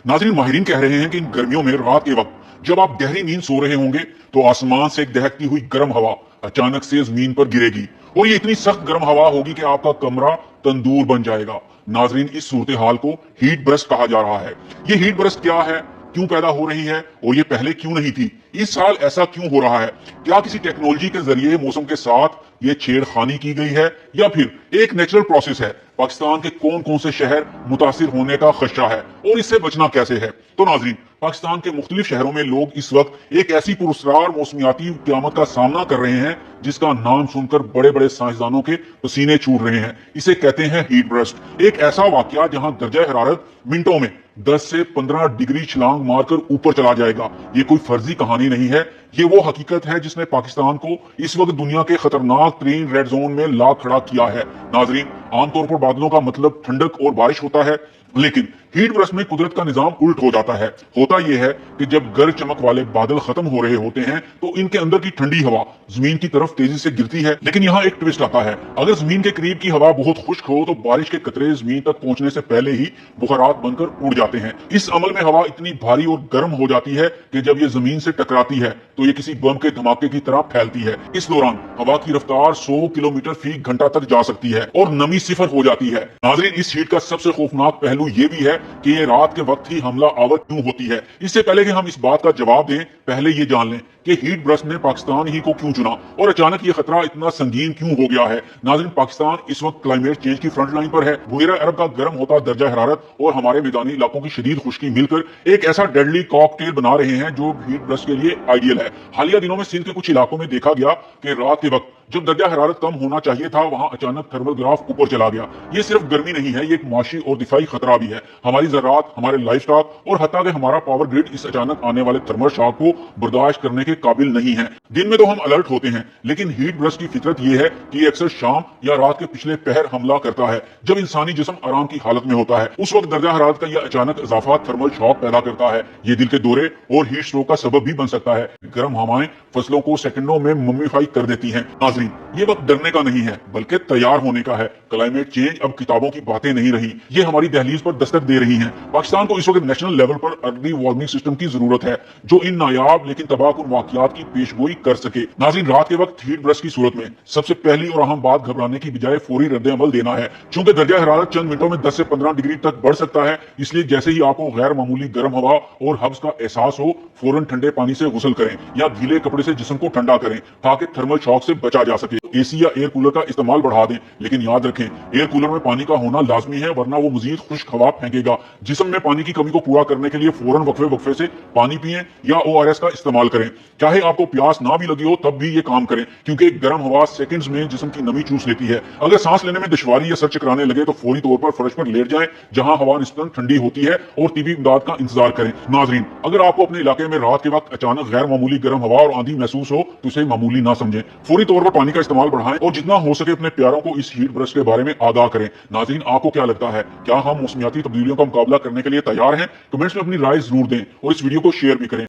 नाज़रीन, माहिरीन कह रहे हैं कि इन गर्मियों में रात के वक्त जब आप गहरी नींद सो रहे होंगे तो आसमान से एक दहकती हुई गर्म हवा अचानक से जमीन पर गिरेगी और ये इतनी सख्त गर्म हवा होगी कि आपका कमरा तंदूर बन जाएगा। नाज़रीन, इस सूरत हाल को हीट ब्रस्ट कहा जा रहा है। ये हीट ब्रस्ट क्या है, क्यों पैदा हो रही है और ये पहले क्यों नहीं थी, इस साल ऐसा क्यों हो रहा है? क्या किसी टेक्नोलॉजी के जरिए मौसम के साथ ये छेड़खानी की गई है या फिर एक नेचुरल प्रोसेस है? पाकिस्तान के कौन कौन से शहर मुतासिर होने का खदशा है और इससे बचना कैसे है? तो नाज़रीन, पाकिस्तान के मुख्तलिफ शहरों में लोग इस वक्त एक ऐसी पुरस्कार मौसमियाती क़यामत का सामना कर रहे हैं जिसका नाम सुनकर बड़े बड़े साइंसदानों के पसीने छूट रहे हैं। इसे कहते हैं हीट ब्रस्ट। एक ऐसा वाकया जहां दर्जा हरारत मिनटों में 10 से 15 डिग्री छलांग मारकर ऊपर चला जाएगा। ये कोई फर्जी कहानी नहीं है, ये वो हकीकत है जिसने पाकिस्तान को इस वक्त दुनिया के खतरनाक तरीन रेड जोन में ला खड़ा किया है। नाजरीन, आमतौर पर बादलों का मतलब ठंडक और बारिश होता है, लेकिन हीट ब्रस्ट में कुदरत का निजाम उल्ट हो जाता है। होता यह है कि जब गर्ज चमक वाले बादल खत्म हो रहे होते हैं तो इनके अंदर की ठंडी हवा जमीन की तरफ तेजी से गिरती है। लेकिन यहाँ एक ट्विस्ट आता है, अगर जमीन के करीब की हवा बहुत खुश्क हो तो बारिश के कतरे जमीन तक पहुंचने से पहले ही बुखारात बनकर उड़ जाते हैं। इस अमल में हवा इतनी भारी और गर्म हो जाती है कि जब ये जमीन से टकराती है तो ये किसी बम के धमाके की तरह फैलती है। इस दौरान हवा की रफ्तार 100 किलोमीटर फी घंटा तक जा सकती है और नमी सिफर हो जाती है। नाज़रीन, इस हीट का सबसे खौफनाक पहलू ये भी है कि ये रात के वक्त ही हमला आवर क्यों होती है। इससे पहले कि हम इस बात का जवाब दें, पहले ये जान लें कि हीट ब्रस्ट ने पाकिस्तान ही को क्यों चुना और अचानक ये खतरा इतना संगीन क्यों हो गया है। नाज़रीन, पाकिस्तान इस वक्त क्लाइमेट चेंज की फ्रंट लाइन पर है। बुहरा अरब का गर्म होता दर्जा हरारत और हमारे मैदानी इलाकों की शदीद खुश्की मिलकर एक ऐसा डेडली कॉकटेल बना रहे हैं जो हीट ब्रस्ट के लिए आइडियल है। हालिया दिनों में सिंध के कुछ इलाकों में देखा गया कि रात के वक्त जब दर्जा हरारत कम होना चाहिए था वहां अचानक थर्मल ग्राफ ऊपर चला गया। ये सिर्फ गर्मी नहीं है, ये एक माशी और दिफाई खतरा भी है। हमारी ज़राअत, हमारे लाइफस्टाइल और हत्ता कि हमारा पावर ग्रिड इस अचानक आने वाले थर्मल शॉक को बर्दाश्त करने के काबिल नहीं है। दिन में तो हम अलर्ट होते हैं, लेकिन हीट ब्रस्ट की फितरत ये है कि ये अक्सर शाम या रात के पिछले पहर हमला करता है जब इंसानी जिस्म आराम की हालत में होता है। उस वक्त दर्जा हरारत का यह अचानक इजाफा थर्मल शॉक पैदा करता है। ये दिल के दौरे और हीट स्ट्रोक का सबब भी बन सकता है। गर्म हवाएं फसलों को सेकंडों में मम्मीफाई कर देती हैं। नाज़रीन, ये वक्त डरने का नहीं है बल्कि तैयार होने का है। क्लाइमेट चेंज अब किताबों की बातें नहीं रही, ये हमारी दहलीज पर दस्तक दे रही हैं। पाकिस्तान को इस वक्त नेशनल लेवल पर अर्ली वार्निंग सिस्टम की जरूरत है जो इन नायाब लेकिन तबाहकुन वाकयात की पेशगोई कर सके। नाज़रीन, रात के वक्त हीट ब्रस्ट की सूरत में सबसे पहली और अहम बात घबराने की बजाय फौरी रद्द अमल देना है। चूंकि दर्जा हरारत चंद मिनटों में 10 से 15 डिग्री तक बढ़ सकता है, इसलिए जैसे ही आपको गैर मामूली गर्म हवा और हब्स का एहसास हो फौरन ठंडे पानी से गुसल करें या गीले कपड़े से जिस्म को ठंडा करें ताकि थर्मल शॉक से बचा जा सके। एसी या एयर कूलर का इस्तेमाल बढ़ा दें, लेकिन याद रखें एयर कूलर में पानी का होना लाजमी है वरना वो मजीद खुश्क हवा फेंकेगा। जिस्म में पानी की कमी को पूरा करने के लिए फौरन वक्फे से पानी पिएं या ORS का इस्तेमाल करें। चाहे आपको प्यास ना भी लगी हो तब भी ये काम करें, क्योंकि एक गर्म हवा सेकंड्स में जिस्म की नमी चूस लेती है। अगर सांस लेने में दुश्वारी या सर चकराने लगे तो फौरी तौर पर फर्श पर लेट जाएं जहां हवा निस्बतन ठंडी होती है और तिबी इमदाद का इंतजार करें। नाज़रीन, अगर आपको अपने इलाके में रात के वक्त अचानक गैर मामूली गर्म हवा और आंधी महसूस हो तो इसे मामूली ना समझें। फौरी तौर पर पानी का इस्तेमाल बढ़ाएं और जितना हो सके अपने प्यारों को इस हीट ब्रस्ट के बारे में आगाह करें। नाज़रीन, आपको क्या लगता है, क्या हम मौसमियाती तब्दीलियों का मुकाबला करने के लिए तैयार हैं? कमेंट्स में अपनी राय जरूर दें और इस वीडियो को शेयर भी करें।